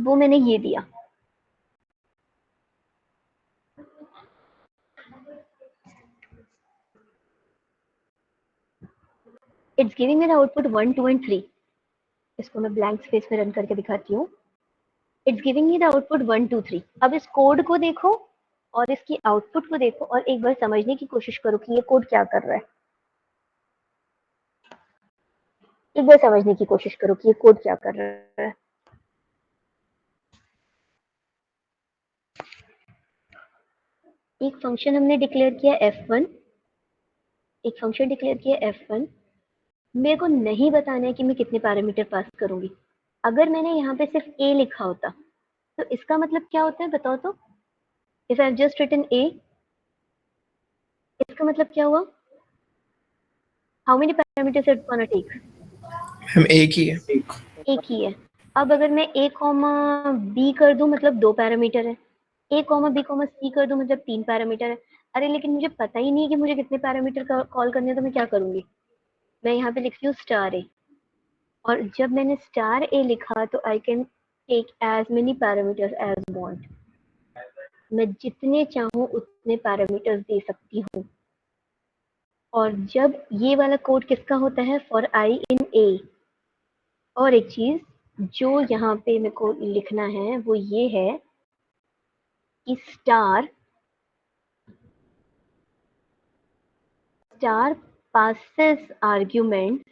वो मैंने ये दिया। It's giving me the output 1 2 and 3। इसको मैं ब्लैंक स्पेस में रन करके दिखाती हूँ। It's giving me the output 1 2 3। अब इस कोड को देखो और इसकी आउटपुट को देखो और एक बार समझने की कोशिश करो कि ये कोड क्या कर रहा है। एक बार समझने की कोशिश करो कि ये कोड क्या कर रहा है। एक फंक्शन हमने डिक्लेयर किया f1, एक फंक्शन डिक्लेयर किया f1। मेरे को नहीं बताना है कि मैं कितने पैरामीटर पास करूंगी। अगर मैंने यहाँ पे सिर्फ a लिखा होता तो इसका मतलब क्या होता है बताओ तो। If I have just written a, इसका मतलब क्या हुआ? How many parameters it's gonna take? हम एक ही है। एक ही है। अब अगर मैं a कॉमा b कर दूं मतलब 2 पैरामीटर है। a comma b comma c कर दूं मतलब 3 पैरामीटर है। अरे लेकिन मुझे पता ही नहीं है कि मुझे कितने पैरामीटर कॉल करने हैं, तो मैं क्या करूंगी? मैं यहाँ पे लिखती हूँ स्टार a, और जब मैंने स्टार a लिखा तो I can take as many parameters as want. मैं जितने चाहूँ उतने पैरामीटर्स दे सकती हूँ। और जब ये वाला कोड किसका होता है? For i in a। और एक चीज जो यहाँ पे मेरे को लिखना है वो ये है कि star passes arguments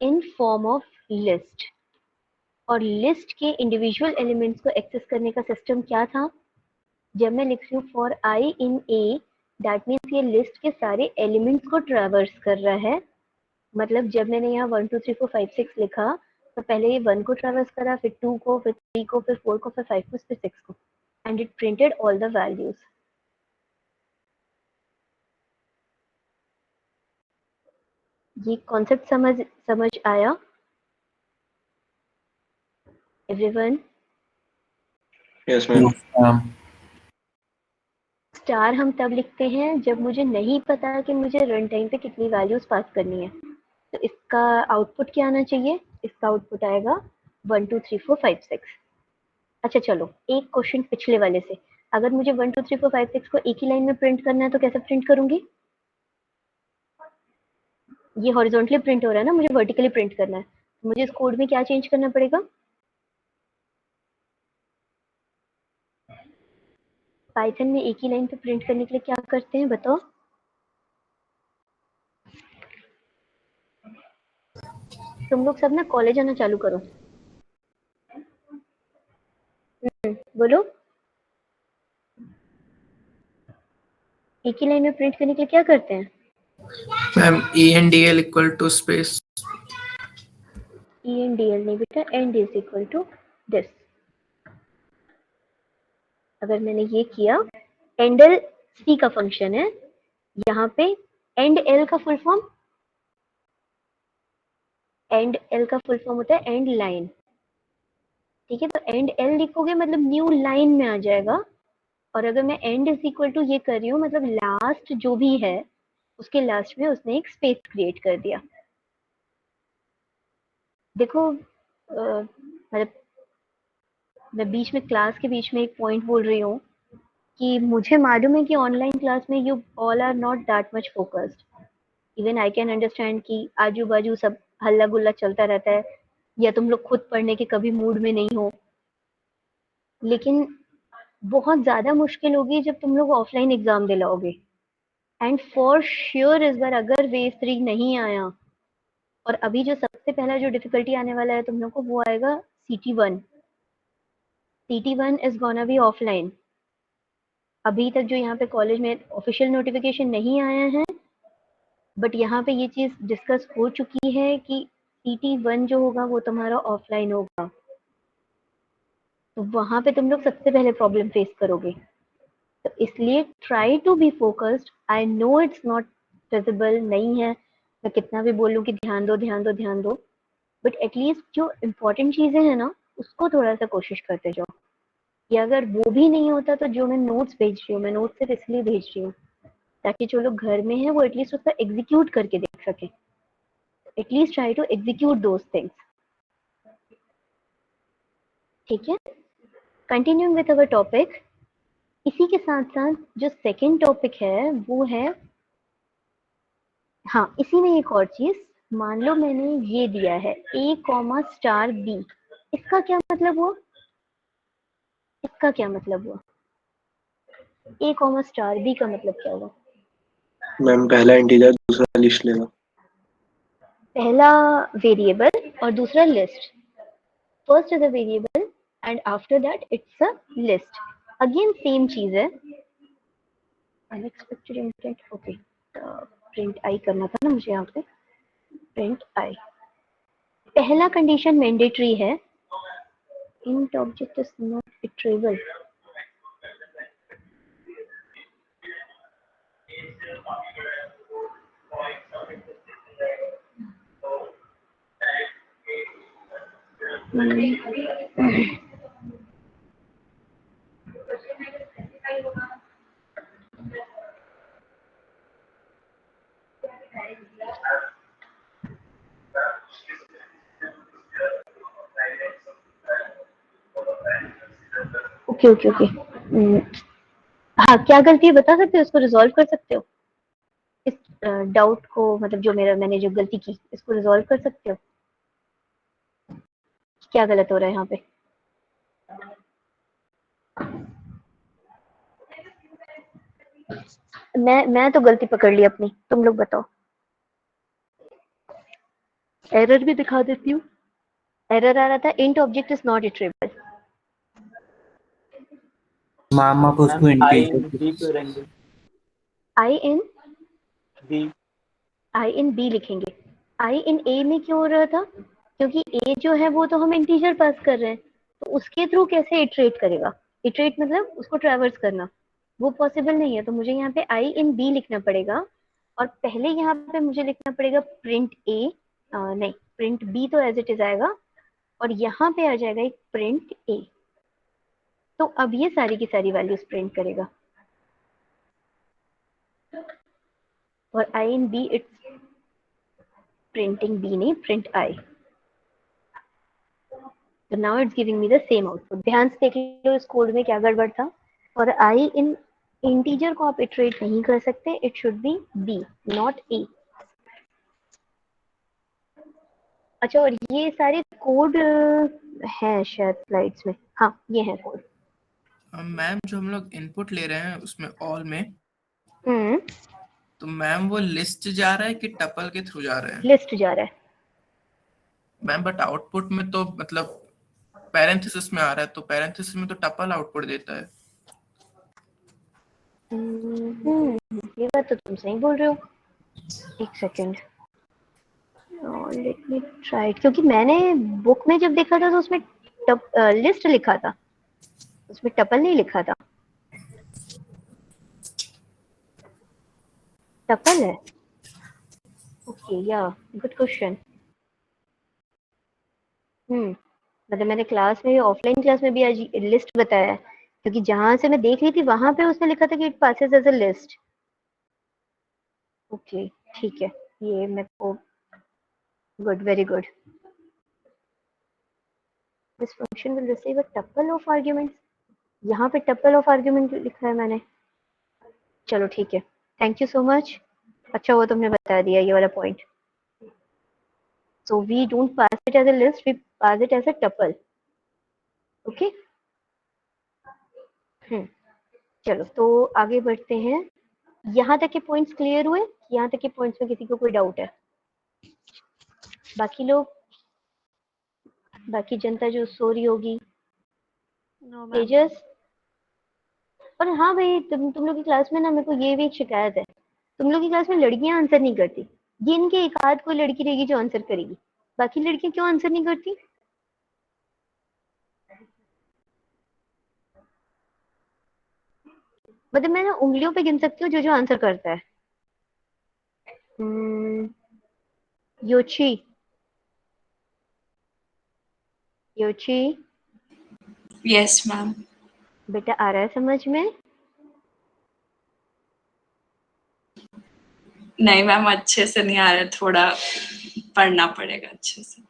in form of list। और लिस्ट के इंडिविजुअल एलिमेंट्स को एक्सेस करने का सिस्टम क्या था? जब मैं लिख रही हूँ for i in A, that means ये लिस्ट के सारे एलिमेंट्स को ट्रैवर्स कर रहा है। मतलब जब मैंने यहाँ 1 2 3 4 5 6 लिखा तो पहले ये 1 को ट्रैवर्स करा, फिर 2 को, फिर 3 को, फिर 4 को, फिर 5 को, फिर 6 को, and it printed all the values. ये कॉन्सेप्ट समझ आया एवरीवन? Yes ma'am. स्टार हम तब लिखते हैं जब मुझे नहीं पता कि मुझे रन टाइम पे कितनी वैल्यूज पास करनी है। तो इसका आउटपुट क्या आना चाहिए? इसका आउटपुट आएगा 1 2 3 4 5 6। अच्छा चलो एक क्वेश्चन पिछले वाले से। अगर मुझे 1 2 3 4 5 6 को एक ही लाइन में प्रिंट करना है तो कैसे प्रिंट करूंगी? ये हॉरिजॉन्टली प्रिंट हो रहा है ना, मुझे वर्टिकली प्रिंट करना है। तो मुझे इस कोड में क्या चेंज करना पड़ेगा? पाइथन में एक ही लाइन पे प्रिंट करने के लिए क्या करते हैं बताओ? तुम लोग सब ना कॉलेज आना चालू करो। बोलो। एक ही लाइन में प्रिंट करने के लिए क्या करते हैं? Ma'am ENDL equal to space. ENDL नहीं बेटा, end is equal to this. अगर मैंने ये किया, एंडल सी का फंक्शन है यहाँ पे। एंड एल का फुल फॉर्म, एंड एल का फुल फॉर्म होता है एंड लाइन। ठीक है, तो एंड एल लिखोगे मतलब न्यू लाइन में आ जाएगा। और अगर मैं एंड इज इक्वल टू ये कर रही हूँ मतलब लास्ट जो भी है उसके लास्ट में उसने एक स्पेस क्रिएट कर दिया। देखो मतलब मैं बीच में क्लास के बीच में एक पॉइंट बोल रही हूँ कि मुझे मालूम है कि ऑनलाइन क्लास में you all are not that much focused. Even I can understand कि आजू बाजू सब हल्ला गुल्ला चलता रहता है या तुम लोग खुद पढ़ने के कभी मूड में नहीं हो। लेकिन बहुत ज्यादा मुश्किल होगी जब तुम लोग ऑफलाइन एग्जाम दिलाओगे। एंड फॉर श्योर इस बार अगर वेव 3 नहीं आया, और अभी जो सबसे पहला जो डिफिकल्टी आने वाला है तुम लोग को वो आएगा CT1। CT1 is gonna be offline. अभी तक जो यहाँ पे कॉलेज में ऑफिशियल नोटिफिकेशन नहीं आया है, बट यहाँ पे ये चीज डिस्कस हो चुकी है कि CT1 जो होगा वो तुम्हारा ऑफलाइन होगा। तो वहां पे तुम लोग सबसे पहले प्रॉब्लम फेस करोगे। तो इसलिए try to be focused. I know it's not feasible नहीं है, मैं कितना भी बोलूँ कि ध्यान दो ध्यान दो ध्यान दो, बट एटलीस्ट जो इम्पोर्टेंट चीजें हैं ना उसको थोड़ा सा कोशिश करते जाओ। या अगर वो भी नहीं होता तो जो मैं नोट्स भेज रही हूँ, मैं नोट्स सिर्फ इसलिए भेज रही हूँ ताकि जो लोग घर में हैं वो एटलीस्ट उसका एग्जीक्यूट करके देख सके। At least try to execute those things. ठीक है, कंटिन्यूइंग विद अवर टॉपिक, इसी के साथ साथ जो सेकंड टॉपिक है वो है, हाँ इसी में एक और चीज, मान लो मैंने ये दिया है a कॉमा स्टार b, इसका क्या मतलब हुआ, इसका क्या मतलब हुआ, a कॉमा स्टार b का मतलब क्या हुआ? मैम पहला इंटीजर दूसरा लिस्ट लेगा. पहला वेरिएबल और दूसरा list, first is a variable and after that it's a list, again same चीज है, unexpected intent, okay print I करना था ना मुझे यहाँ पे, प्रिंट आई, पहला कंडीशन मैंडेटरी है, int object is not iterable, okay okay okay, हाँ क्या गलती है बता सकते हो, इसको रिजॉल्व कर सकते हो, इस डाउट को, मतलब जो मैंने जो गलती की इसको रिजॉल्व कर सकते हो, क्या गलत हो रहा है यहाँ पे? मैं तो गलती पकड़ ली अपनी, तुम लोग बताओ। एरर भी दिखा देती हूँ, एरर आ रहा था int object is not iterable, ma'am आप उसको इंटीजर i in b लिखेंगे, i in a में क्यों हो रहा था, क्योंकि a जो है वो तो हम इंटीजर पास कर रहे हैं, तो उसके थ्रू कैसे इटरेट करेगा, इटरेट मतलब उसको ट्रैवर्स करना, वो पॉसिबल नहीं है, तो मुझे यहाँ पे i in b लिखना पड़ेगा, और पहले यहाँ पे मुझे लिखना पड़ेगा प्रिंट a, नहीं प्रिंट b तो एज इट इज आएगा, और यहाँ पे आ जाएगा एक प्रिंट a, तो अब ये सारी की सारी वैल्यूज प्रिंट करेगा, और i in b it's printing b नहीं प्रिंट i, तो now it's giving me the same output, ध्यान से देख लो इस कोड में क्या गड़बड़ था, और i इन इंटीजर को आप इटरेट नहीं कर सकते, it should be b not a। अच्छा, और ये सारे कोड हैं शायद स्लाइड्स में, हाँ ये है कोड। मैम जो हम लोग इनपुट ले रहे हैं उसमें ऑल में, हम्म, तो मैम वो लिस्ट जा रहा है कि टपल के थ्रू जा रहे हैं? लिस्ट जा रहा है। मैम बट आउटपुट में तो मतलब पैरेंथेसिस में आ रहा है, तो पैरेंथेसिस में तो टपल आउटपुट देता है। ये बात तो तुम सही बोल रहे हो, एक सेकेंड, लेट मी ट्राई, क्योंकि मैंने बुक में जब देखा था तो उसमें लिस्ट लिखा था, उसमें टपल नहीं लिखा था, टपल है, ओके या गुड क्वेश्चन। मतलब मैंने क्लास में, ऑफलाइन क्लास में भी आज लिस्ट बताया है, क्योंकि जहां से मैं देख रही थी वहां पे उसने लिखा था कि it passes as a list, okay ठीक है, ये मेरे को, good very good, this function will receive a tuple of arguments, यहाँ पे टपल ऑफ आर्गुमेंट लिखा है मैंने, चलो ठीक है, थैंक यू सो मच, अच्छा वो तुमने बता दिया ये वाला point, so we don't pass it as a list, we pass it as a tuple, okay. चलो तो आगे बढ़ते हैं, यहाँ तक के पॉइंट्स क्लियर हुए, यहाँ तक के पॉइंट्स में किसी को कोई डाउट है? बाकी लोग, बाकी जनता जो सो रही होगी, तेजस, और हाँ भाई तुम लोग की क्लास में ना मेरे को ये भी एक शिकायत है, तुम लोग की क्लास में लड़कियां आंसर नहीं करती, ये इनके एक आध कोई लड़की रहेगी जो आंसर करेगी, बाकी लड़कियां क्यों आंसर नहीं करती? मतलब मैं ना उंगलियों पे गिन सकती हूँ जो जो आंसर करता है। योची, योची यस मैम। बेटा आ रहा है समझ में? नहीं मैम अच्छे से नहीं आ रहा, थोड़ा पढ़ना पड़ेगा अच्छे से।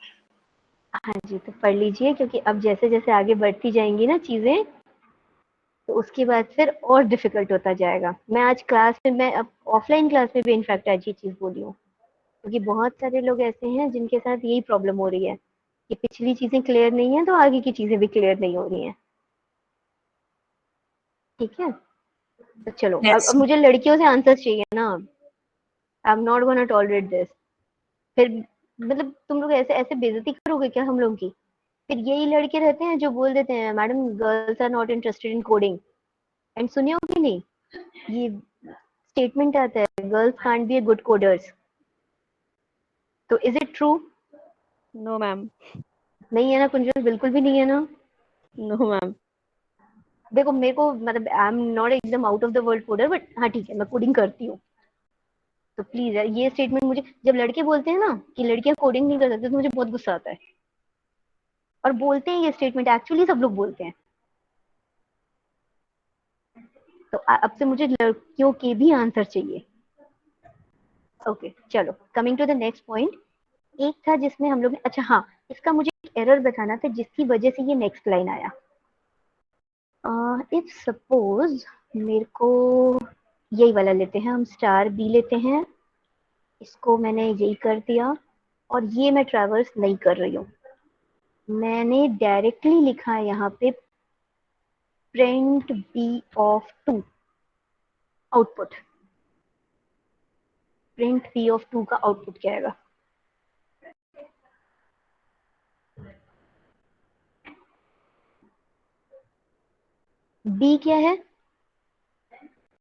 हाँ जी, तो पढ़ लीजिए, क्योंकि अब जैसे जैसे आगे बढ़ती जाएंगी ना चीजें, तो उसके बाद फिर और डिफिकल्ट होता जाएगा। मैं आज क्लास में, मैं अब ऑफलाइन क्लास में भी इनफैक्ट आज ये चीज बोली हूँ, क्योंकि बहुत सारे लोग ऐसे हैं जिनके साथ यही प्रॉब्लम हो रही है कि पिछली चीजें क्लियर नहीं है तो आगे की चीजें भी क्लियर नहीं हो रही हैं। ठीक है, तो चलो अब Yes. मुझे लड़कियों से आंसर्स चाहिए ना। आई am not gonna tolerate this. फिर मतलब तुम लोग ऐसे ऐसे बेइज्जती करोगे क्या हम लोग की? फिर यही लड़के रहते हैं जो बोल देते हैं madam girls are not interested in coding. And सुने हो कि नहीं, ये स्टेटमेंट आता है girls can't be a good coders. तो is it true? No ma'am. नहीं है ना कुंजल, बिल्कुल भी नहीं है ना। No ma'am. देखो मेरे को मतलब आई एम नॉट एकदम out of the world coder, but हाँ ठीक है मैं कोडिंग करती हूँ। तो प्लीज ये स्टेटमेंट, मुझे जब लड़के बोलते हैं ना कि लड़कियां कोडिंग नहीं कर सकती, तो मुझे बहुत गुस्सा आता है। और बोलते हैं ये स्टेटमेंट, एक्चुअली सब लोग बोलते हैं। तो अब से मुझे लड़कियों के भी आंसर चाहिए। ओके चलो, coming to the next point. एक था जिसमें हम लोग ने, अच्छा हाँ, इसका मुझे एक एरर बताना था जिसकी वजह से ये नेक्स्ट लाइन आया। इफ सपोज मेरे को यही वाला लेते हैं, हम स्टार बी लेते हैं, इसको मैंने यही कर दिया, और ये मैं ट्रैवर्स नहीं कर रही हूँ। मैंने डायरेक्टली लिखा है यहाँ पे print b of 2 output. Print b of 2 का आउटपुट क्या आएगा? बी क्या है?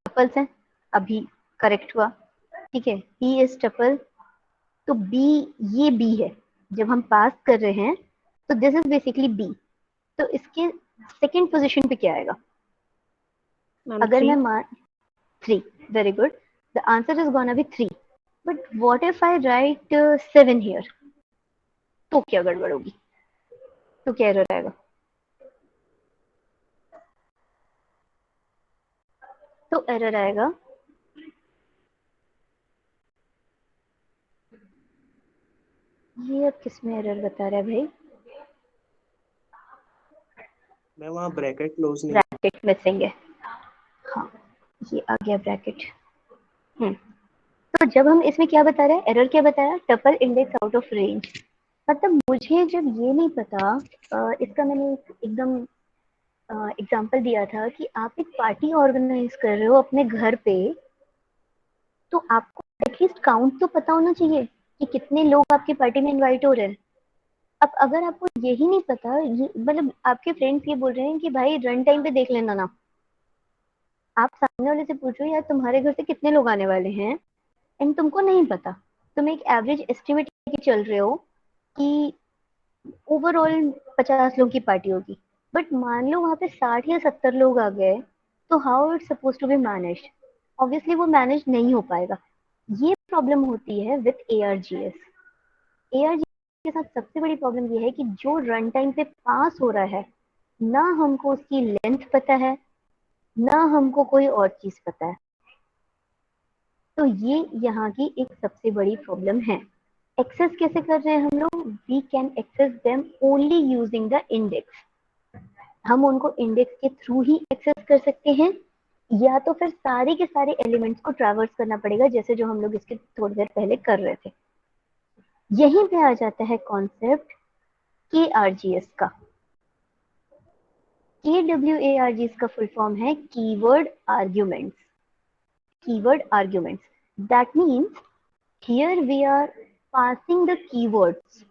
टपल्स है, अभी करेक्ट हुआ। ठीक है, बी इज टपल, तो बी, ये बी है। जब हम पास कर रहे हैं तो दिस इज बेसिकली बी। तो इसके सेकंड पोजीशन पे क्या आएगा? मैम अगर 3। मैं मान 3, very good, the answer is gonna be 3। But what if I right 7 here? तो क्या गड़बड़ होगी? तो क्या एरर आएगा? तो एरर आएगा, ये अब किस में एरर बता रहा है भाई? मैं वहाँ ब्रैकेट क्लोज नहीं। ब्रैकेट मिसिंग है, हाँ ये आ गया ब्रैकेट। तो जब हम इसमें क्या बता रहे हैं, एरर क्या बता रहा है? Tuple index out of range. मतलब मुझे जब ये नहीं पता, इसका मैंने एकदम एग्जांपल दिया था कि आप एक पार्टी ऑर्गेनाइज कर रहे हो अपने घर पे, तो आपको एटलीस्ट काउंट तो पता होना चाहिए कि कितने लोग आपकी पार्टी में इनवाइट हो रहे हैं। अब अगर आपको यही नहीं पता, ये मतलब आपके फ्रेंड्स ये बोल रहे हैं कि भाई रन टाइम पे देख लेना ना, आप सामने वाले से पूछो यार तुम्हारे घर से कितने लोग आने वाले हैं, एंड तुमको नहीं पता, तुम एक एवरेज एस्टिमेट लेके चल रहे हो कि ओवरऑल 50 लोग की पार्टी होगी, बट मान लो वहां पे 60 या 70 लोग आ गए, तो how it's suppose to be managed? Obviously वो मैनेज नहीं हो पाएगा। ये प्रॉब्लम होती है विद एआरजीएस। एआरजीएस के साथ सबसे बड़ी प्रॉब्लम ये है कि जो रन टाइम पे पास हो रहा है, ना हमको उसकी लेंथ पता है, ना हमको कोई और चीज पता है। तो ये यहाँ की एक सबसे बड़ी प्रॉब्लम है। एक्सेस कैसे कर रहे हैं हम लोग? We can access them only using the index. हम उनको इंडेक्स के थ्रू ही एक्सेस कर सकते हैं, या तो फिर सारे के सारे एलिमेंट्स को ट्रैवर्स करना पड़ेगा, जैसे जो हम लोग इसके थोड़ी देर पहले कर रहे थे। यहीं पे आ जाता है कॉन्सेप्ट के आरजीएस का। के डब्ल्यू ए आरजीएस का फुल फॉर्म है keyword arguments. Keyword arguments, that means here we are passing the keywords।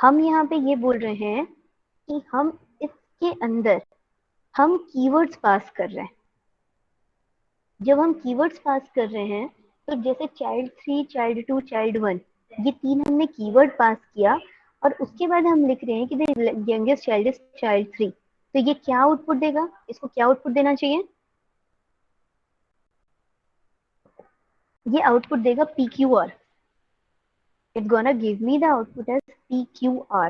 हम यहाँ पे ये बोल रहे हैं कि हम इसके अंदर हम कीवर्ड्स पास कर रहे हैं। जब हम कीवर्ड्स पास कर रहे हैं, तो जैसे चाइल्ड 3, चाइल्ड 2, चाइल्ड 1, ये 3 हमने कीवर्ड पास किया, और उसके बाद हम लिख रहे हैं कि the youngest child is child 3। तो ये क्या आउटपुट देगा? इसको क्या आउटपुट देना चाहिए? ये आउटपुट देगा PQR। It's gonna give me the output as PQR।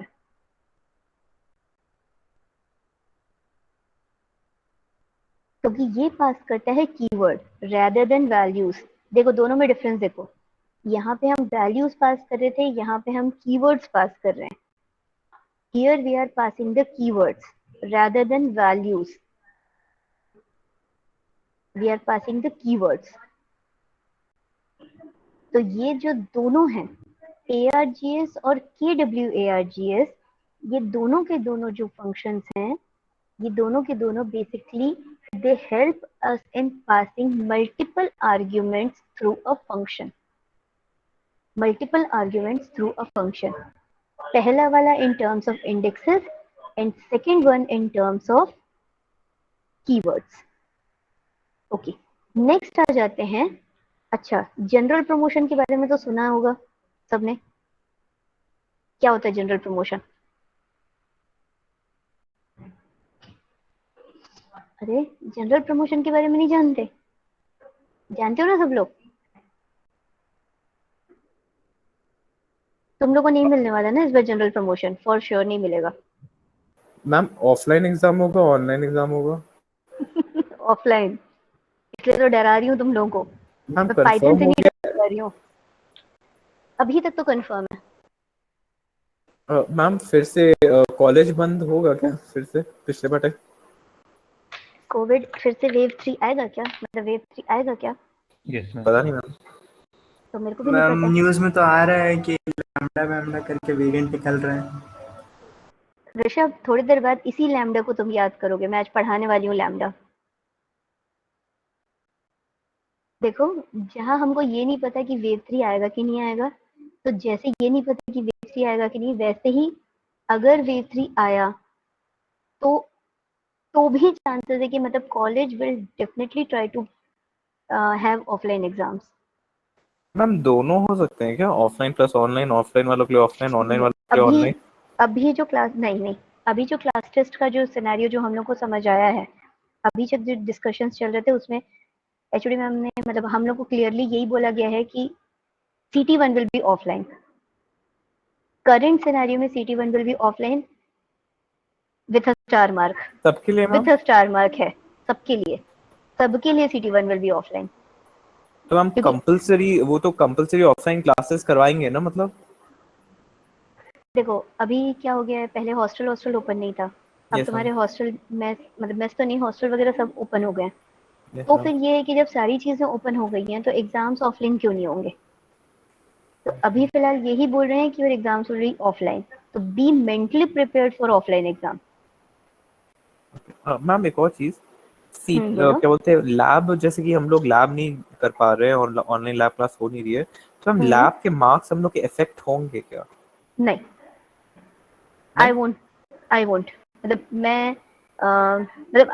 क्योंकि ये पास करता है कीवर्ड रेदर देन वैल्यूज। देखो दोनों में डिफरेंस देखो, यहाँ पे हम वैल्यूज पास कर रहे थे, यहाँ पे हम कीवर्ड्स पास कर रहे हैं. Here we are passing the keywords rather than values. We are passing the keywords. तो ये जो दोनों हैं ARGS और KWARGS, ये दोनों के दोनों जो फंक्शंस हैं, ये दोनों के दोनों basically they help us in passing multiple arguments through a function. Multiple arguments through a function. पहला वाला in terms of indexes and second one in terms of keywords. Okay. Next आ जाते हैं. अच्छा, जनरल प्रमोशन के बारे में तो सुना होगा सबने. क्या होता है जनरल प्रमोशन? अरे, जनरल प्रमोशन के बारे में नहीं जानते? जानते हो ना सब लोग? तुम लोग को नहीं मिलने वाला ना इस बार जनरल प्रमोशन, फॉर श्योर नहीं मिलेगा. मैम ऑफलाइन एग्जाम होगा ऑनलाइन एग्जाम होगा? ऑफलाइन. इसलिए तो डरा रही हूँ तुम लोगों को. मैम मैं पाइथन कंफर्म से हो नहीं गया? डरा रही हूँ. अभी तक तो कंफर्म है. मैम फिर से कॉलेज बंद होगा क्या फिर से पिछले बार टाइप? कोविड फिर से वेव 3 आएगा क्या? मतलब वेव 3 आएगा क्या? Yes ma'am. पता नहीं मैम. तो मेरे को भी नहीं मैम पता. न्यूज़ में तो आ रहा है कि लैम्डा करके वेरिएंट निकल रहे हैं. ऋषभ, थोड़ी देर बाद इसी लैम्डा को तुम याद करोगे. मैं आज पढ़ाने वाली हूँ लैम्डा. देखो, जहाँ हमको ये नहीं पता कि वेव 3 आएगा कि नहीं आएगा, तो जैसे ये नहीं पता कि वेव 3 आएगा कि नहीं, वैसे ही अगर वेव 3 आया तो भी चांसेस है कि मतलब college will definitely try to have offline exams. Ma'am दोनों हो सकते हैं क्या? ऑफलाइन प्लस ऑनलाइन, ऑफलाइन वालों के लिए ऑफलाइन, ऑनलाइन वालों के लिए अभी ऑनलाइन? अभी जो क्लास नहीं, अभी जो क्लास टेस्ट का जो सिनेरियो जो हम लोग को समझ आया है, अभी जब जो डिस्कशंस चल रहे थे उसमें एचओडी मैम ने मतलब हम लोग को क्लियरली यही बोला गया है कि CT1 will be offline. Current scenario में CT1 will be offline with a star mark. सबके लिए ma'am? With a star mark है सबके लिए. सबके लिए CT1 विल बी ऑफलाइन. तो मैम कंपलसरी, वो तो कंपलसरी ऑफलाइन क्लासेस करवाएंगे ना मतलब? देखो, अभी क्या हो गया है, पहले हॉस्टल ओपन नहीं था. अब Yes, तुम्हारे हॉस्टल मेस मतलब मेस तो नहीं, हॉस्टल वगैरह सब ओपन हो गए हैं. Yes, तो ma'am. फिर ये है कि जब सारी चीजें ओपन हो गई हैं तो एग्जाम्स ऑफलाइन क्यों नहीं होंगे? तो अभी फिलहाल यही बोल रहे हैं कि एग्जाम्स विल बी ऑफलाइन. तो be mentally prepared for offline exam. Ma'am एक और चीज, बोलो. क्या बोलते हैं, लैब, जैसे कि हम लोग लैब नहीं कर पा रहे हैं और ऑनलाइन लैब क्लास हो नहीं रही है, तो हम लैब के मार्क्स हम लोग के इफेक्ट होंगे क्या? नहीं, आई वोंट मतलब मैं मतलब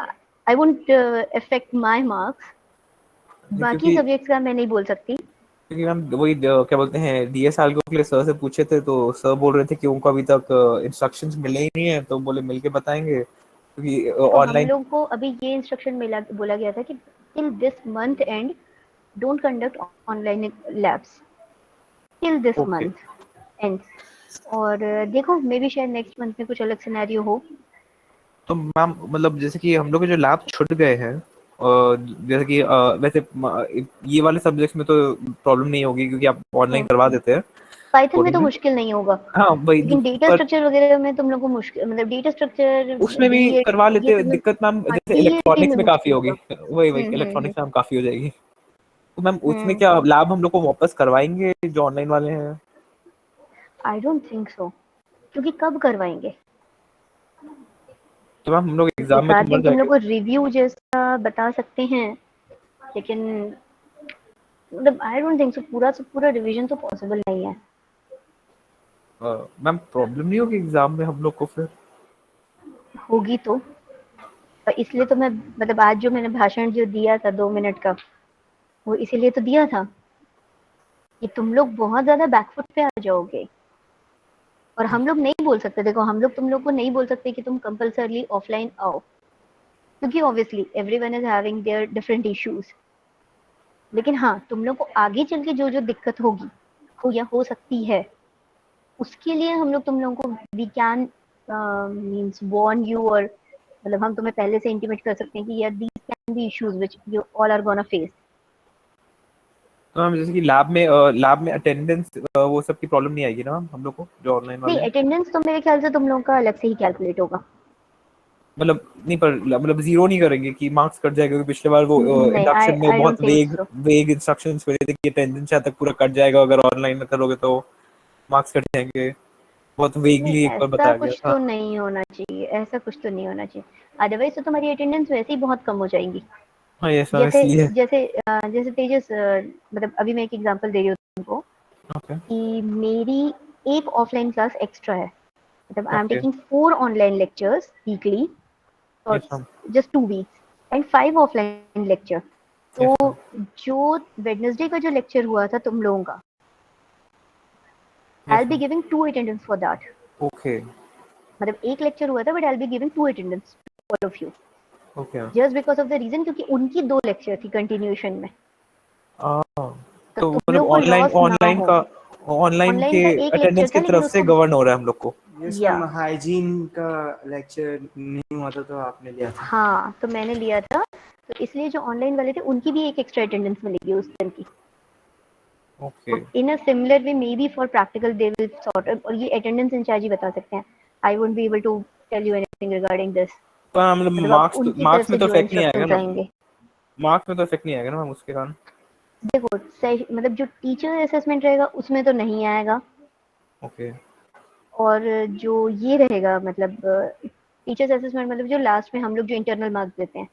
I won't affect my marks. बाकी सब्जेक्ट्स का मैं नहीं बोल सकती. क्योंकि मैम वही क्या बोलते हैं, DSR के लिए सर से पूछे थे तो सर बोल रहे थे कि उनको अभी तक इंस्ट्रक्शंस मिले ही नहीं है, तो बोले मिलके बताएंगे क्योंकि तो हम ऑनलाइन. लोग को अभी ये इंस्ट्रक्शन बोला गया था कि till this month and don't conduct online labs till this month and. और देखो मे बी शायद नेक्स्ट मंथ में कुछ अलग सिनेरियो हो. तो मैम मतलब जैसे कि हम लोग के जो लैब छूट गए हैं, जैसे कि वैसे ये वाले सब्जेक्ट्स में तो प्रॉब्लम नहीं होगी क्योंकि आप ऑनलाइन करवा देते हैं. पाइथन में तो मुश्किल नहीं होगा. हाँ वही, लेकिन डेटा स्ट्रक्चर वगैरह में तुम लोग को मुश्किल, मतलब डेटा स्ट्रक्चर उसमें भी करवा लेते हैं. दिक्कत मैम जैसे इलेक्ट्रॉनिक्स में काफी होगी. वही इलेक्ट्रॉनिक्स में हम काफी हो जाएगी. तो मैम उसमें क्या लैब हम लोग को वापस करवाएंगे जो ऑनलाइन वाले हैं? I don't think so. क्योंकि कब करवाएंगे? तो मैम हम लोग एग्जाम में तो मर तुम लोग को जाएंगे. रिव्यू जैसा बता सकते हैं, लेकिन मतलब आई डोंट थिंक सो पूरा रिवीजन तो पॉसिबल नहीं है. मैम प्रॉब्लम नहीं होगी एग्जाम में हम लोग को फिर? होगी तो इसलिए तो मैं मतलब आज जो मैंने भाषण जो दिया था 2 मिनट का, वो इसीलिए तो दिया था कि तुम लोग बहुत ज्यादा बैकफुट पे आ जाओगे. और हम लोग नहीं बोल सकते. देखो, हम लोग तुम लोग को नहीं बोल सकते कि तुम कंपल्सरली ऑफलाइन आओ, क्योंकि obviously everyone is having their different issues. लेकिन हाँ, तुम लोग को आगे चल के जो जो दिक्कत होगी या हो सकती है, उसके लिए हम लोग तुम लोगों को we can means warn you. और मतलब हम तुम्हें पहले से इंटीमेट कर सकते हैं कि यार these can be issues which you all are gonna face. तो हम जैसे कि लैब में अटेंडेंस वो सब की प्रॉब्लम नहीं आएगी ना मैम हम लोग को जो ऑनलाइन वाले नहीं, हैं? अटेंडेंस तो मेरे ख्याल से तुम लोगों का अलग से ही कैलकुलेट होगा। मतलब नहीं पर मतलब जीरो नहीं करेंगे कि मार्क्स कट जाएगा, क्योंकि पिछले बार वो नहीं, इंडक्शन में आई बहुत डोंट थिंक सो। वेग इंस्ट्रक्शंस मिले थे कि अटेंडेंस शायद तक पूरा कट जाएगा, अगर ऑनलाइन में करोगे तो मार्क्स कट जाएंगे। बहुत नहीं, वेगली एक बार ऐसा बताया गया कुछ था। तो नहीं होना चाहिए, ऐसा कुछ तो नहीं होना चाहिए। अदरवाइज तो तुम्हारी अटेंडेंस वैसे ही बहुत कम हो जाएगी। हाँ ये सब जैसे इसलिए। जैसे जैसे तेजस, मतलब अभी मैं एक एग्जांपल दे रही हूँ तुमको ओके कि मेरी एक ऑफलाइन क्लास एक्स्ट्रा है, मतलब I am okay taking 4 online lectures weekly yes और ma'am just 2 weeks and 5 offline lecture. तो यस मैम जो वेडनेसडे का जो लेक्चर हुआ था तुम लोगों का, I yes will be ma'am giving 2 attendance for that. Okay मतलब एक लेक्चर हुआ था but I will be giving 2 attendance all of you, okay just because of the reason क्योंकि उनकी 2 लेक्चर थी कंटिन्यूएशन में, तो तो तुम मतलब लोग को ऑनलाइन लॉस ना ऑनलाइन हो। का ऑनलाइन ऑनलाइन के का एक लेक्चर अटेंडेंस की था लेकिन तरफ से उसको गवर्न हो रहा है हम लोग को। यस या मैम, हाइजीन का लेक्चर नहीं हुआ था तो आपने लिया था। हाँ, तो मैंने लिया था, तो इसलिए जो ऑनलाइन वाले थे उनकी भी एक एक्स्ट्रा अटेंडेंस मिलेगी उस दिन की। Okay in a similar way may be for practical they will sort, और ये अटेंडेंस इंचार्ज ही बता सकते हैं। I won't be able to tell you anything regarding this. पर मतलब मतलब अब उनकी तरफ मार्क्स से में तो जो इफेक्ट नहीं आएगा इंस्ट्रक्शंस ना? आएंगे। मार्क्स में तो इफेक्ट नहीं आएगा ना मैम उसके कारण? देखो मतलब जो टीचर असेसमेंट रहेगा उसमें तो नहीं आएगा, ओके और जो ये रहेगा मतलब टीचर्स असेसमेंट मतलब जो लास्ट में हम लोग जो इंटरनल मार्क्स देते हैं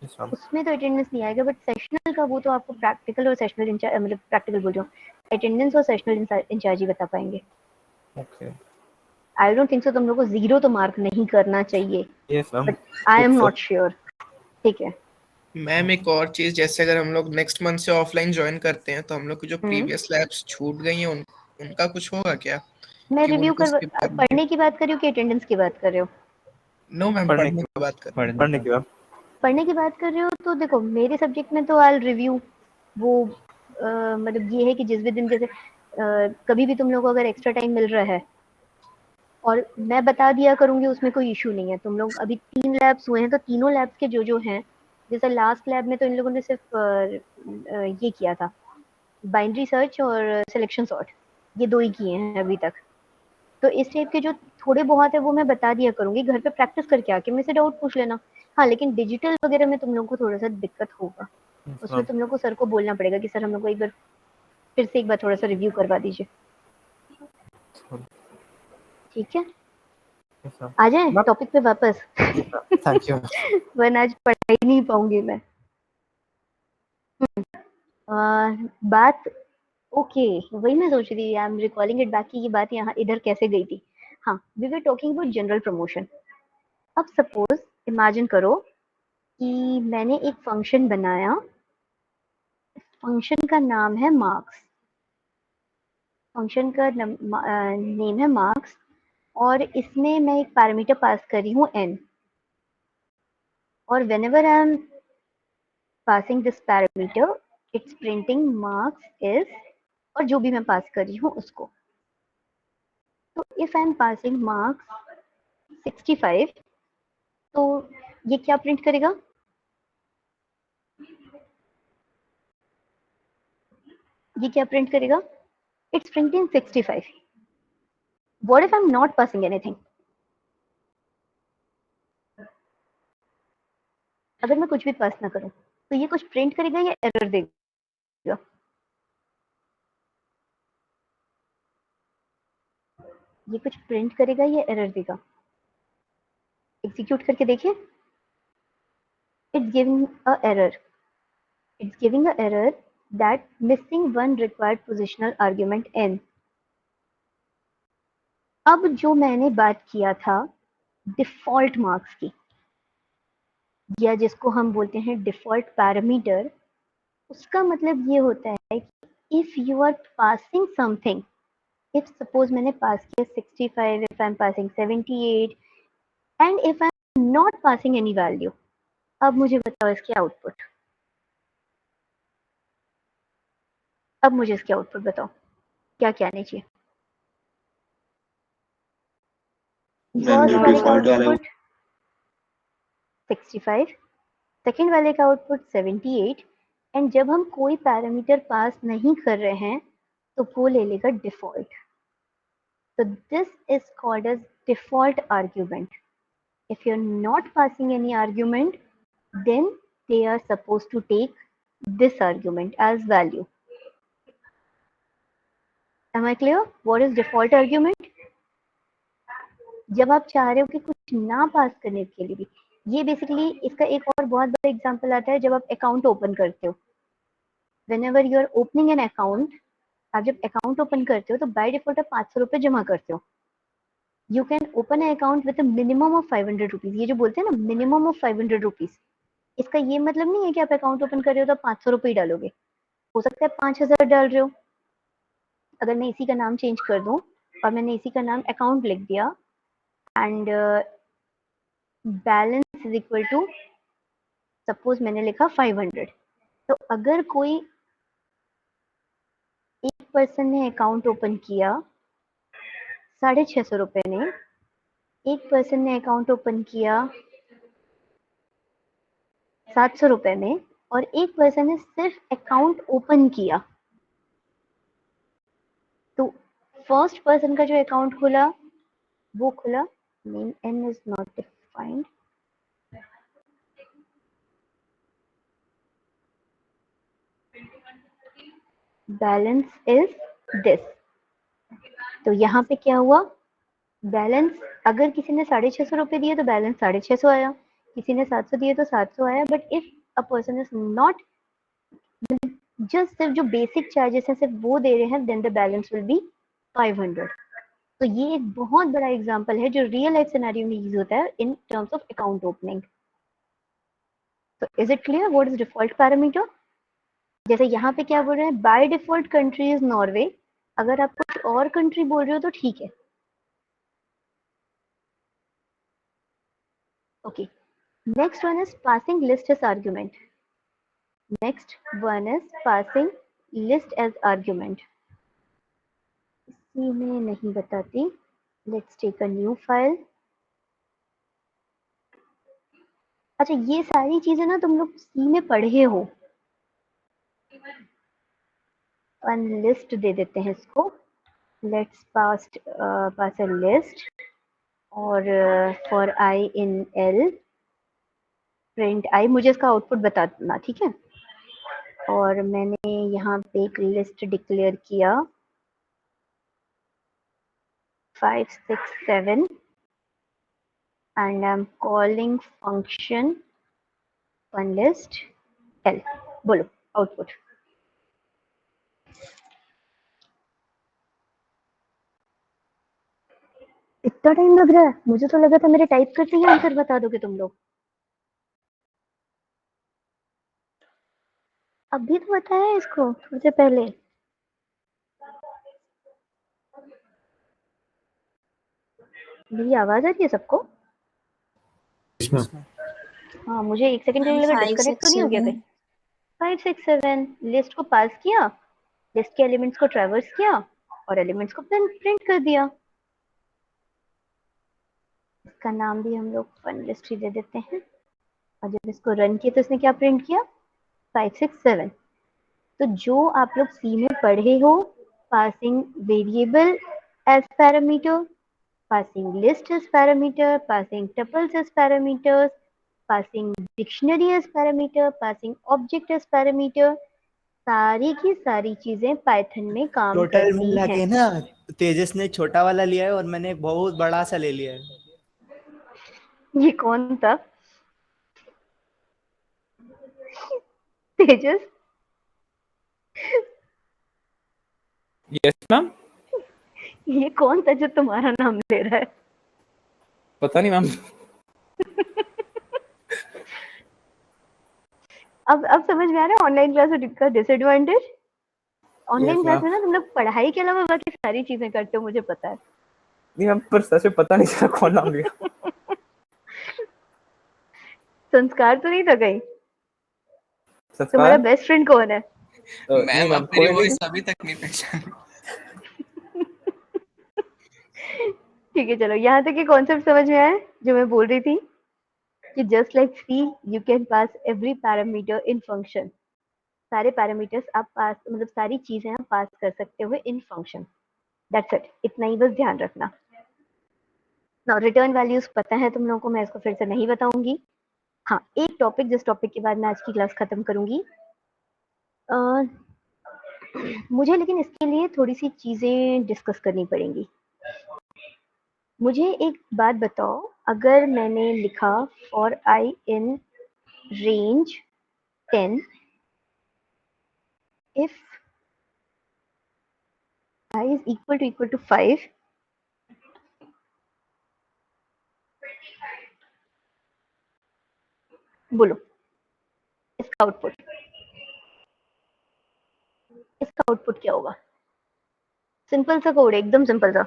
यस मैम उसमें तो अटेंडेंस नहीं आएगा, बट सेशनल का वो तो आपको प्रैक्टिकल और सेशनल इंचार्ज, मतलब प्रैक्टिकल बोल रही हूँ, अटेंडेंस और सेशनल इंचार्ज ही बता पाएंगे। Okay I don't think so तुम लोग को जीरो तो मार्क नहीं करना चाहिए, yes ma'am but I am hope so. Not sure. ठीक है। मैम एक और चीज, जैसे अगर हम लोग नेक्स्ट मंथ से ऑफलाइन ज्वाइन करते हैं तो हम लोग की जो हम्म, प्रीवियस लैब्स छूट गई हैं उनका कुछ होगा क्या, मैं कि रिव्यू उनको कर, स्किप करेंगे? पढ़ने की बात कर रही हूँ कि अटेंडेंस की बात कर रहे हो? नो मैम, पढ़ने पढ़ने की की बात कर रहे हैं। पढ़ने की मैम। पढ़ने की बात कर रहे हो तो देखो मेरे सब्जेक्ट में तो आई रिव्यू वो मतलब ये है कि जिस भी दिन जैसे कभी भी तुम लोग को अगर एक्स्ट्रा टाइम मिल रहा है और मैं बता दिया करूंगी, उसमें कोई इशू नहीं है। तुम लोग अभी 3 लैब्स हुए हैं तो तीनों लैब्स के जो जो हैं, जैसे लास्ट लैब में तो इन लोगों ने सिर्फ ये किया था, बाइनरी सर्च और सिलेक्शन सॉर्ट, ये 2 ही किए हैं अभी तक। तो इस टाइप के जो थोड़े बहुत है वो मैं बता दिया करूंगी, घर पे प्रैक्टिस करके आके मेरे से डाउट पूछ लेना। हाँ, लेकिन डिजिटल वगैरह में तुम लोग को थोड़ा सा दिक्कत होगा, यस उसमें मैम तुम लोग को सर को बोलना पड़ेगा कि सर हम लोग को एक बार फिर से एक बार थोड़ा सा रिव्यू करवा दीजिए। ठीक है, यस मैम आ जाए मैम टॉपिक पे वापस। Yes ma'am thank you. वरना आज पढ़ा ही नहीं पाऊंगी मैं। बात ओके, वही मैं सोच रही थी, I am recalling it back कि ये बात यहाँ इधर कैसे गई थी। हाँ, we were talking about general promotion. अब सपोज इमेजिन करो कि मैंने एक फंक्शन बनाया, फंक्शन का नाम है मार्क्स, फंक्शन का नेम है मार्क्स, और इसमें मैं एक पैरामीटर पास कर रही हूँ n, और whenever I am passing this parameter it's printing marks is, और जो भी मैं पास कर रही हूँ उसको। तो if I am passing marks 65, तो ये क्या प्रिंट करेगा? ये क्या प्रिंट करेगा? It's printing 65. What if I'm not passing anything? अगर मैं कुछ भी पास ना करूं तो ये कुछ प्रिंट करेगा या एरर देगा? ये कुछ प्रिंट करेगा या एरर देगा? एग्जीक्यूट करके देखिए। It's giving a error. It's giving a error that missing one required positional argument n. अब जो मैंने बात किया था डिफॉल्ट मार्क्स की, या जिसको हम बोलते हैं डिफॉल्ट पैरामीटर, उसका मतलब ये होता है कि if you are passing something, if suppose मैंने पास किया 65, if I am passing 78, and if I am not passing any value, अब मुझे बताओ इसकी आउटपुट। अब मुझे इसकी आउटपुट बताओ क्या क्या आनी चाहिए? मैम फर्स्ट जो वाले का डिफॉल्ट वाला है वो आउटपुट 65, सेकंड वाले का आउटपुट 78, एंड जब हम कोई पैरामीटर पास नहीं कर रहे हैं तो वो ले लेगा default. So this is called as default argument. If you're not passing any argument, then they are supposed to take this argument as value. Am I clear? What is default argument? जब आप चाह रहे हो कि कुछ ना पास करने के लिए भी, ये बेसिकली इसका एक और बहुत बड़ा एग्जांपल आता है जब आप अकाउंट ओपन करते हो. Whenever you are opening an account, आप जब अकाउंट ओपन करते हो तो बाय डिफॉल्ट आप 500 रुपए जमा करते हो. You can open a account with minimum of 500 rupees. ये जो बोलते हैं ना मिनिमम ऑफ 500 रुपीज, इसका ये मतलब नहीं है कि आप अकाउंट ओपन कर रहे हो तो आप 500 रुपए ही डालोगे. हो सकता है 5000 डाल रहे हो. अगर मैं इसी का नाम चेंज कर दूं और मैंने इसी का नाम अकाउंट लिख दिया and balance is equal to, suppose मैंने लिखा 500, तो अगर कोई एक पर्सन ने अकाउंट ओपन किया 650 रुपए में, एक पर्सन ने अकाउंट ओपन किया 700 रुपए में, और एक पर्सन ने सिर्फ अकाउंट ओपन किया, तो फर्स्ट पर्सन का जो अकाउंट खुला वो खुला, name n is not defined, balance is this. तो यहाँ पे क्या हुआ, बैलेंस अगर किसी ने 650 रुपए दिए तो बैलेंस 650 आया, किसी ने 700 दिए तो 700 आया. But if a person is not just सिर्फ जो बेसिक चार्जेस हैं सिर्फ वो दे रहे हैं, then the balance will be 500. तो ये एक बहुत बड़ा एग्जांपल है जो रियल लाइफ सिनेरियो में यूज होता है in terms of account opening. तो is it clear what is default parameter? जैसे यहाँ पे क्या बोल रहे हैं, by default country is Norway. अगर आप कुछ और कंट्री बोल रहे हो तो ठीक है. Okay, next one is passing list as argument. Next one is passing list as argument. इसी में नहीं बताती. Let's take a new file. अच्छा, ये सारी चीजें ना तुम लोग सी में पढ़े हो. वन लिस्ट दे देते हैं इसको. Let's pass a list. और for i in l print i, मुझे इसका आउटपुट बता देना, ठीक है. और मैंने यहाँ पे एक लिस्ट डिक्लेयर किया 5 6 7 and I am calling function one list L. बोलो आउटपुट. इतना टाइम लग रहा है, मुझे तो लगा था मेरे टाइप करते ही आंसर बता दोगे तुम लोग. अभी तो बताया इसको थोड़ी देर पहले. मेरी आवाज आ रही है सबको? हाँ, मुझे एक सेकंड के लिए लगा डिस्कनेक्ट तो नहीं हो गया कहीं. 5 6 7 लिस्ट को पास किया, लिस्ट के एलिमेंट्स को ट्रैवर्स किया और एलिमेंट्स को प्रिंट कर दिया. इसका नाम भी हम लोग फन लिस्ट ही दे देते हैं. और जब इसको रन किया तो इसने क्या प्रिंट किया, 5 6 7. तो जो आप लोग सी में पढ़े हो, passing variable as parameter, passing list as parameter, passing tuples as parameters, passing dictionary as parameter, passing object as parameter, सारी की सारी चीजें पाइथन में काम टोटल करती मिला हैं. के ना, तेजस ने छोटा वाला लिया है और मैंने एक बहुत बड़ा सा ले लिया है. ये कौन था? तेजस? Yes ma'am. ये कौन था जो तुम्हारा नाम ले रहा है? पता नहीं मैम. अब समझ में आ रहा है ऑनलाइन क्लास का disadvantage. Online Yes, class ma'am. में ना तुम लोग पढ़ाई के अलावा बाकी सारी चीजें करते हो, मुझे पता है. नहीं मैम, पर सच में पता नहीं चला कौन नाम लिया. संस्कार तो नहीं था कहीं? संस्कार. तुम्हारा बेस्ट फ्रेंड कौन है? नहीं मैम मैम, अब मेरी कोई नहीं. वॉइस अभी तक नहीं पहचानी. ठीक है, चलो यहाँ तक ये कॉन्सेप्ट समझ में आया जो मैं बोल रही थी कि just like C you can pass every parameter in function. सारे पैरामीटर्स आप पास, मतलब सारी चीजें आप पास कर सकते हो इन फंक्शन। दैट्स इट, इतना ही बस ध्यान रखना। नाउ रिटर्न वैल्यूज पता है तुम लोगों को, मैं इसको फिर से नहीं बताऊंगी। हाँ, एक टॉपिक, जिस टॉपिक के बाद मैं आज की क्लास खत्म करूंगी, मुझे लेकिन इसके लिए थोड़ी सी चीजें डिस्कस करनी पड़ेंगी। मुझे एक बात बताओ, अगर मैंने लिखा for i in range 10 if I is equal to 5, बोलो इसका आउटपुट क्या होगा? सिंपल सा कोड है, एकदम सिंपल सा।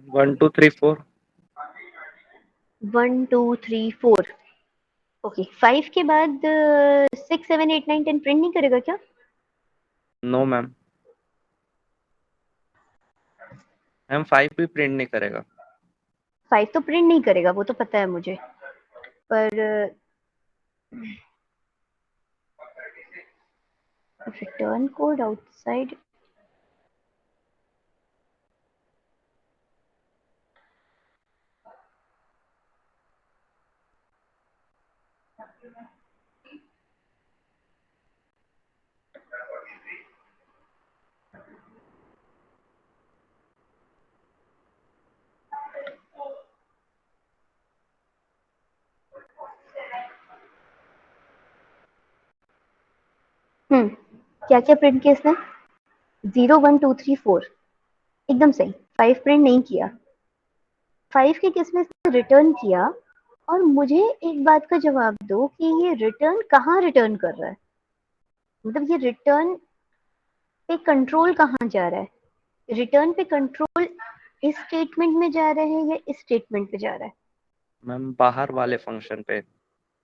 1 2 3 4 1 2 3 4। ओके, 5 के बाद 6 7 8 9 10 प्रिंट नहीं करेगा क्या? नो मैम, 5 भी प्रिंट नहीं करेगा। 5 तो प्रिंट नहीं करेगा, वो तो पता है मुझे, पर रिटर्न कोड आउटसाइड, क्या क्या प्रिंट किया इसने? 0 1 2 3 4, एकदम सही। 5 प्रिंट नहीं किया। 5 के केस में इसने रिटर्न किया। और मुझे एक बात का जवाब दो कि ये रिटर्न कहाँ रिटर्न कर रहा है, मतलब ये रिटर्न पे कंट्रोल कहाँ जा रहा है? रिटर्न पे कंट्रोल इस स्टेटमेंट में जा रहा है या इस स्टेटमेंट पे जा रहा है? मैम बाहर वाले फंक्शन पे,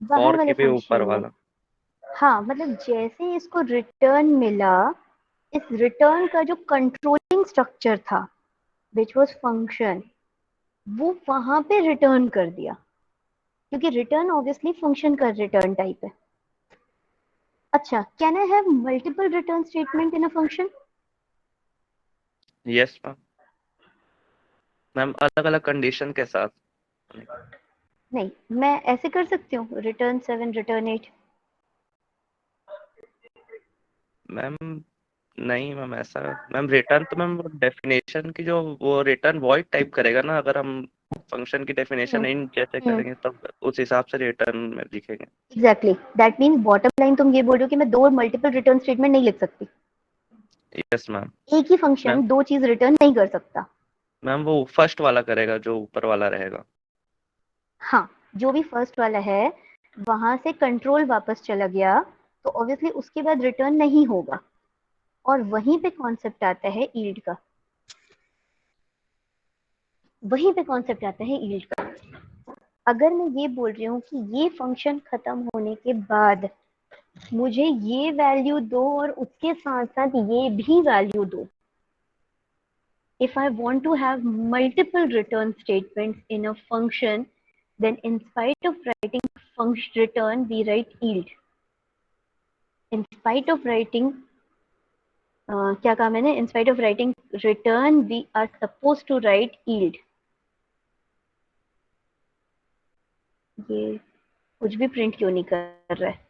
बाहर फॉर वाले के भी ऊपर फंक्शन में। वाला। हाँ, मतलब जैसे इसको रिटर्न मिला, इस रिटर्न का जो कंट्रोलिंग स्ट्रक्चर था विच वाज फंक्शन, वो वहां पे रिटर्न कर दिया, क्योंकि रिटर्न ऑब्वियसली फंक्शन का रिटर्न टाइप है। अच्छा, can I have multiple return statement in a function? Yes ma'am, ma'am अलग अलग कंडीशन के साथ। नहीं, मैं ऐसे कर सकती हूँ, रिटर्न 7 रिटर्न 8। मैम नहीं मैम, ऐसा मैम रिटर्न तो मैम डेफिनेशन की जो वो रिटर्न वॉइड टाइप करेगा ना, अगर हम फंक्शन की डेफिनेशन इन जैसे करेंगे तब उस हिसाब से रिटर्न में लिखेंगे। Exactly, that means bottom line तुम ये बोल रहे हो कि मैं दो मल्टीपल रिटर्न स्टेटमेंट नहीं लिख सकती। Yes ma'am. एक ही फंक्शन दो चीज रिटर्न नहीं कर सकता। मैम वो फर्स्ट वाला करेगा जो ऊपर वाला रहेगा। हाँ, जो भी फर्स्ट वाला है वहां से कंट्रोल वापस चला गया तो ऑब्वियसली उसके बाद रिटर्न नहीं होगा। और वहीं पे कॉन्सेप्ट आता है यील्ड का, वहीं पे कॉन्सेप्ट आता है यील्ड का। अगर मैं ये बोल रही हूँ कि ये फंक्शन खत्म होने के बाद मुझे ये वैल्यू दो और उसके साथ साथ ये भी वैल्यू दो, if I want to have multiple return statements in a function, then in spite of writing function return, we write yield. In spite of writing, क्या कहा मैंने? In spite of writing return, we are supposed to write yield. ये कुछ भी print क्यों नहीं कर रहा है?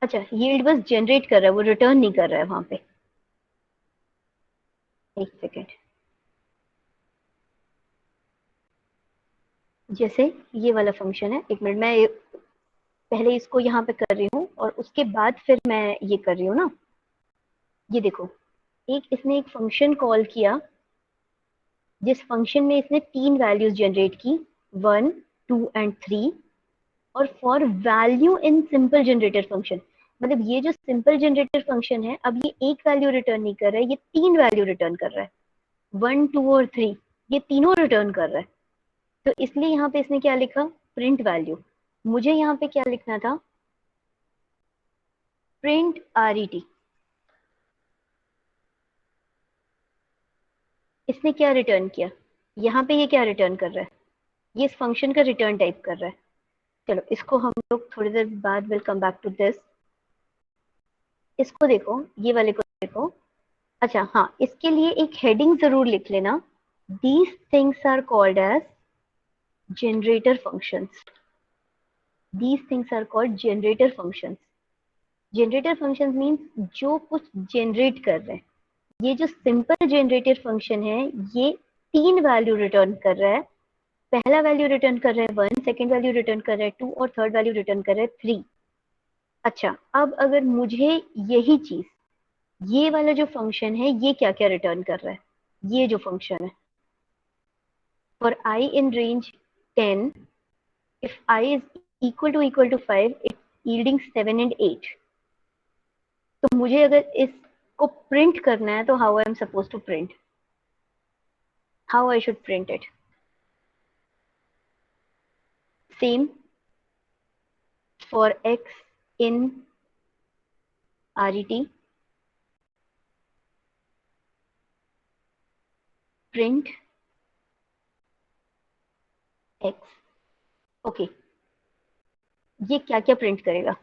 अच्छा, yield बस जनरेट कर रहा है, वो रिटर्न नहीं कर रहा है वहां पे। एक सेकेंड, जैसे ये वाला फंक्शन है, एक मिनट, मैं पहले इसको यहाँ पे कर रही हूँ और उसके बाद फिर मैं ये कर रही हूँ ना। ये देखो, इसने एक फंक्शन कॉल किया जिस फंक्शन में इसने 3 वैल्यूज जनरेट की, 1 2 एंड 3। और for value in simple generator function, मतलब ये जो सिंपल जनरेटर फंक्शन है, अब ये एक वैल्यू रिटर्न नहीं कर रहा है, ये 3 वैल्यू रिटर्न कर रहा है। 1 2 और 3 ये तीनों रिटर्न कर रहा है। तो इसलिए यहाँ पे इसने क्या लिखा? Print value. मुझे यहाँ पे क्या लिखना था? Print RET। इसने क्या रिटर्न किया, यहाँ पे ये क्या रिटर्न कर रहा है, ये इस फंक्शन का रिटर्न टाइप कर रहा है। चलो इसको हम लोग थोड़ी देर बाद will come back to this. इसको देखो, ये वाले को देखो। अच्छा हाँ, इसके लिए एक हेडिंग जरूर लिख लेना, these things are called as generator functions. These things are called generator functions. Generator functions means जो कुछ जनरेट कर रहे हैं। ये जो सिंपल जनरेटर फंक्शन है ये 3 वैल्यू रिटर्न कर रहा है। पहला वैल्यू रिटर्न कर रहा है 1, सेकंड वैल्यू रिटर्न कर रहा है 2 और थर्ड वैल्यू रिटर्न कर रहा है 3। अच्छा, अब अगर मुझे यही चीज, ये वाला जो फंक्शन है ये क्या क्या रिटर्न कर रहा है, ये जो फंक्शन है for i in range 10 if i is equal to 5 it's yielding 7 and 8। तो मुझे अगर इसको प्रिंट करना है तो how I am suppose to print, how I should print it. Same for x in ret, print x। Okay, ये क्या क्या प्रिंट करेगा,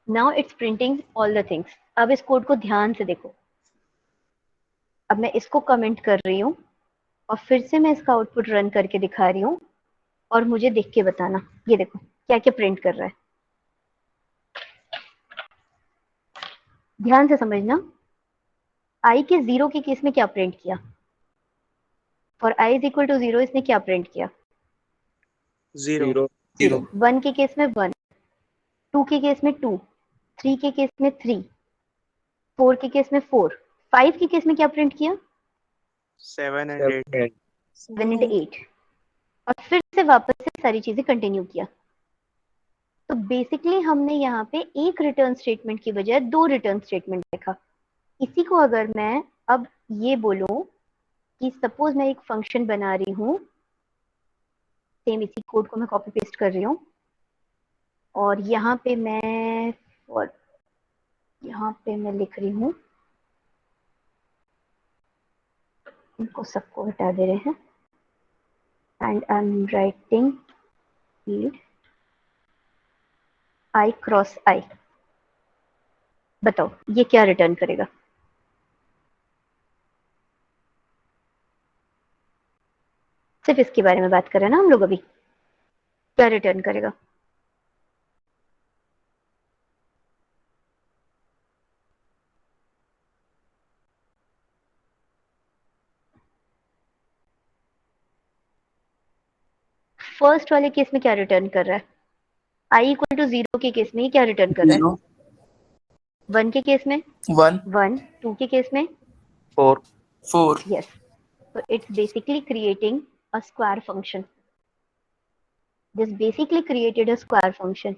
now it's printing all the things. अब इस कोड को ध्यान से देखो, अब मैं इसको कमेंट कर रही हूँ और फिर से मैं इसका आउटपुट रन करके दिखा रही हूँ और मुझे देख के बताना। ये देखो क्या क्या प्रिंट कर रहा है, ध्यान से समझना। i के 0 के केस में क्या प्रिंट किया, for i is equal to 0 इसने क्या प्रिंट किया, 0 0 1 के केस में 1, 2 के केस में 2, 3 के केस में 3, 4 के केस में 4, 5 के केस में क्या प्रिंट किया, 7 and 8 7 and 8, और फिर से वापस से सारी चीजें कंटिन्यू किया। तो बेसिकली हमने यहाँ पे एक रिटर्न स्टेटमेंट की बजाय 2 रिटर्न स्टेटमेंट लिखा। इसी को अगर मैं अब ये बोलूं कि सपोज मैं एक फंक्शन बना रही हूँ, सेम इसी कोड को मैं कॉपी पेस्ट कर रही हूँ और यहाँ पे मैं लिख रही हूँ, इनको सबको हटा दे रहे हैं, and I am writing field i cross i। बताओ ये क्या रिटर्न करेगा, सिर्फ इसके बारे में बात कर रहे हैं ना हम लोग अभी, क्या रिटर्न करेगा। फर्स्ट वाले केस में क्या रिटर्न कर रहा है, i इक्वल टू 0 के केस में ये क्या रिटर्न कर रहा है, 0 1 के केस में 1 1, 2 के केस में 4 4 yes, so it's basically creating a square function, this basically created a square function,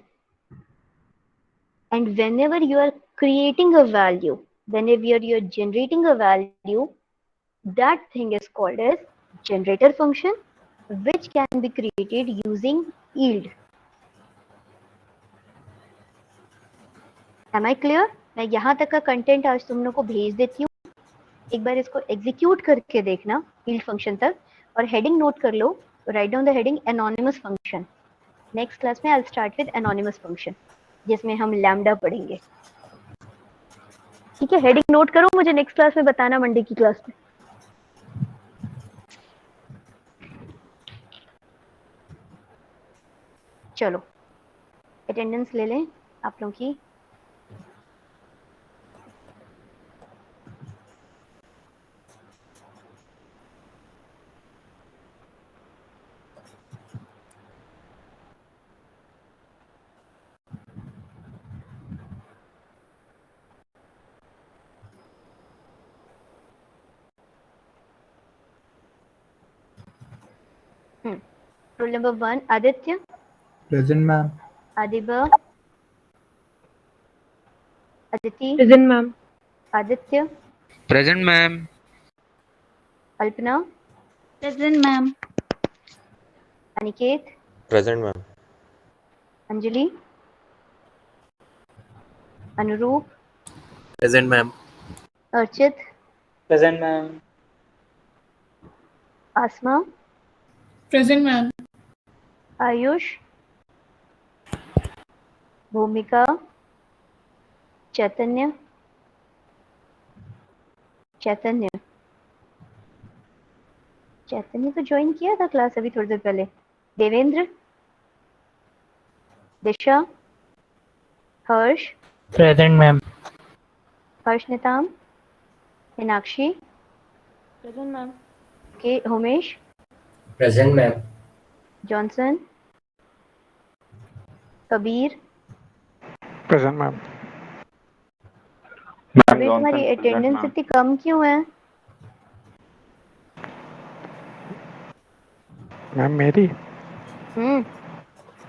and whenever you are creating a value, whenever you are generating a value, that thing is called as generator function which can be created using yield। Am I clear? मैं यहाँ तक का content आज तुम लोग को भेज देती हूँ, एक बार इसको एग्जीक्यूट करके देखना yield फंक्शन तक, और हेडिंग नोट कर लो, write down the heading anonymous function. Next class में I will start with anonymous function जिसमें हम लैम्डा पढ़ेंगे। ठीक है, हेडिंग नोट करो, मुझे नेक्स्ट क्लास में बताना मंडे की क्लास में। चलो अटेंडेंस ले लें आप लोगों की। Roll number 1 Aditya. Present ma'am. Adiba. Aditi. Present ma'am. Aditya. Present ma'am. Alpana. Present ma'am. Aniket. Present ma'am. Anjali. Anurup. Present ma'am. Archit. Present ma'am. Asma, Present, ma'am. Ayush, Bhumika, Chaitanya, चैतन्य चैतन्य तो ज्वाइन किया था क्लास अभी थोड़ी देर पहले। देवेंद्र, दिशा, हर्ष, प्रेजेंट मैम। हर्ष निताम, मीनाक्षी, प्रेजेंट मैम। के Umesh, present ma'am. Johnson, Kabir. Present ma'am. Kabir तुम्हारी अटेंडेंस इतनी कम क्यों है? मैम मेरी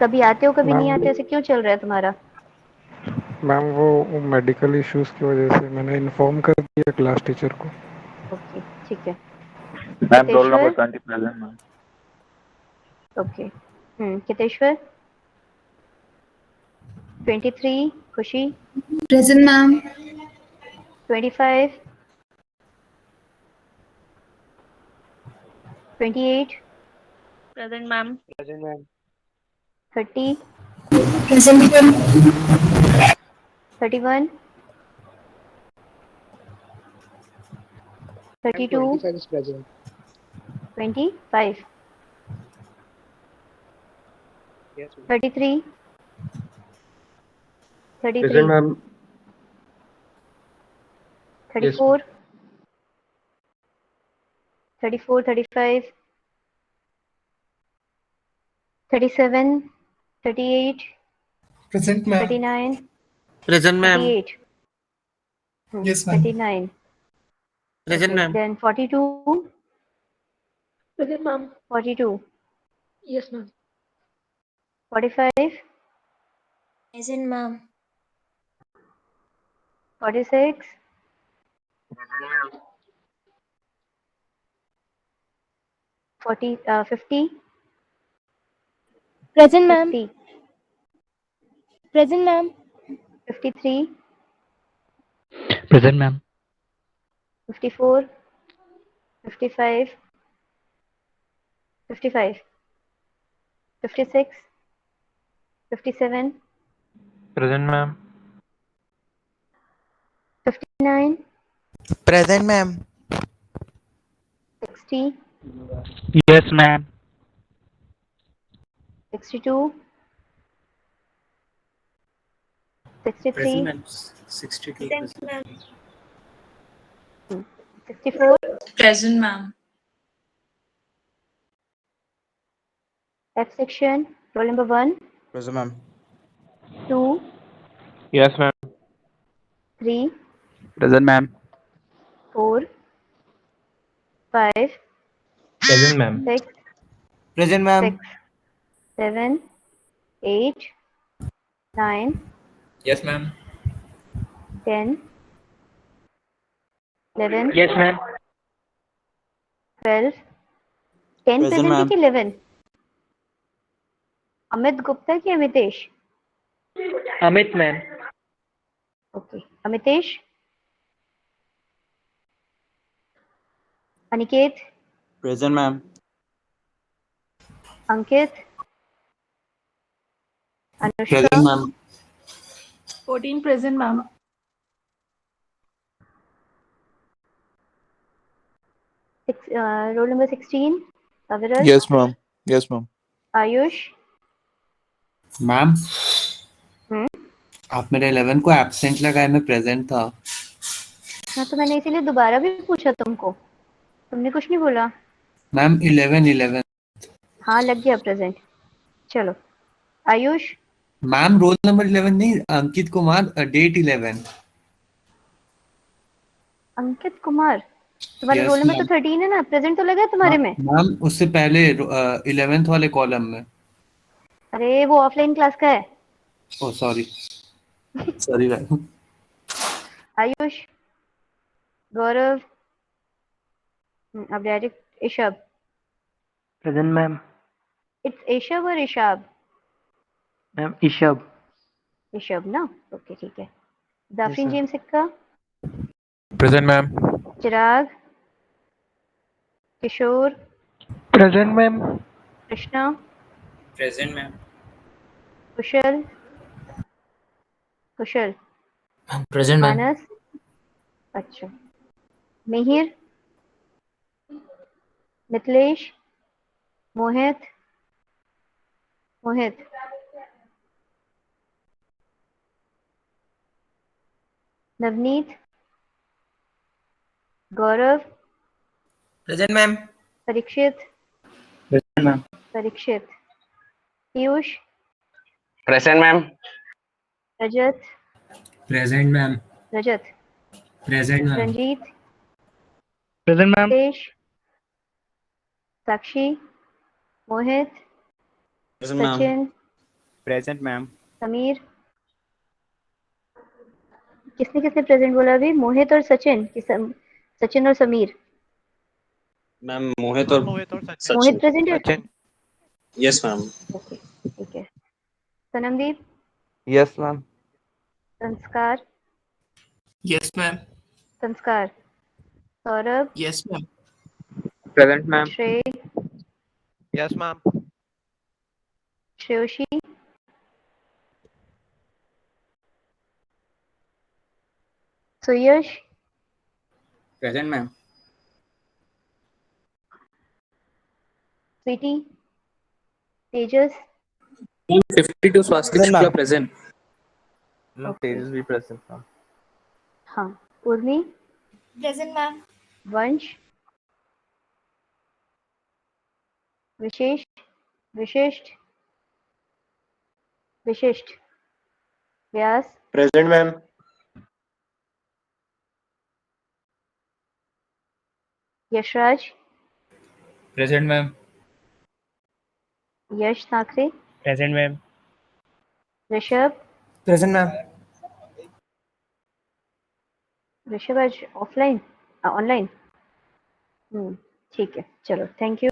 कभी आते हो कभी नहीं मैम आते, ऐसे क्यों चल रहा है तुम्हारा? मैम वो मेडिकल इश्यूज की वजह से मैंने इन्फॉर्म कर दिया क्लास टीचर को। ओके ठीक है। Ma'am roll number Kiteshwar, 20 present ma'am. Okay. Kiteshwar, 23, Khushi, Present, ma'am. 25, 28, present ma'am. Present ma'am. 30, Present, ma'am. 31, 32, 25 is present. 25, Yes, ma'am. 33, 33, present ma'am. 34, 34, 35, 37, 38, present ma'am. 39, present ma'am. 38, Yes, ma'am. 39, present okay. Ma'am. Then 42, present ma'am. 42, yes ma'am. 45, Present, ma'am. 46, 50, Present, ma'am. 50, Present, ma'am. 53, present ma'am. 54, 55, 55, 56, 57, present ma'am. 59, present ma'am. 60, yes ma'am. 62, 63, ma'am 62 64, Present, ma'am. F section, roll number 1, present ma'am. 2, yes ma'am. 3, present ma'am. 4, 5, present ma'am. 6, present ma'am. 6, 7, 8, 9, yes ma'am. 10, 11, yes ma'am. 12, 10 present present है ma'am. कि 11? अमित गुप्ता की Amitesh? Amit ma'am. Okay, Amitesh, Aniket, present ma'am. Ankit, Anushka, present ma'am. 14 present, ma'am. roll number 16, Aviral, yes ma'am. Yes ma'am. Ayush, ma'am hmm आप मेरे 11 को absent लगाए, मैं present था। हाँ तो मैंने इसीलिए दोबारा भी पूछा तुमको, तुमने कुछ नहीं बोला। मैम 11 हाँ लग गया प्रेजेंट। चलो आयुष, मैम रोल नंबर 11 नहीं, अंकित कुमार, डेट 11। अंकित कुमार, तुम्हारा यस रोल नंबर तो मैम। 13 है ना, प्रेजेंट तो लगा है तुम्हारे में। मैम उससे पहले 11th वाले कॉलम में। अरे वो ऑफलाइन क्लास का है। Oh sorry sorry ma'am. Ayush, Gaurav, अब direct Ishab. Present ma'am. It's Ishab और ईशाब? मैम ईशब। ईशब ना, ओके ठीक है। Jafreen James Sikka, present ma'am. Chirag, Kishore, present ma'am. Krishna, present ma'am. Kushal, Kushal, present ma'am. Manas, अच्छा, Mihir, Mithilesh, Mohit, Mohit, Navneet, Gaurav, present ma'am. Parikshit, present ma'am. Parikshit, Piyush, present ma'am. Rajat, present ma'am. Rajat, present ma'am. Ranjit, present ma'am. Tej, साक्षी, मोहित, present ma'am. Sachin, present ma'am. Sameer, किसने किसने present बोला अभी? मोहित और सचिन सचिन और समीर। मैम मोहित और मोहित सचिन। प्रेजेंट है? सचिन। Yes ma'am. ओके, ठीक है। Sanamdeep, yes ma'am. Sanskar, yes ma'am. Sanskar, Saurabh, yes ma'am. Present ma'am. Shrey, yes ma'am. Shreyoshi, Suyash, present ma'am. Sweety, Tejas, 52 Swastik present Shukla ma'am. Present. Ma'am okay, Tejas भी प्रेजेंट था। हाँ, उर्मी, Present, ma'am. वंश, Vishesh, Vishisht, Vishisht, Vyas, present ma'am. Yashraj, present ma'am. Yash Thackeray, present ma'am. Rishabh, present ma'am. Rishabh आज offline online, ठीक है, चलो, थैंक यू।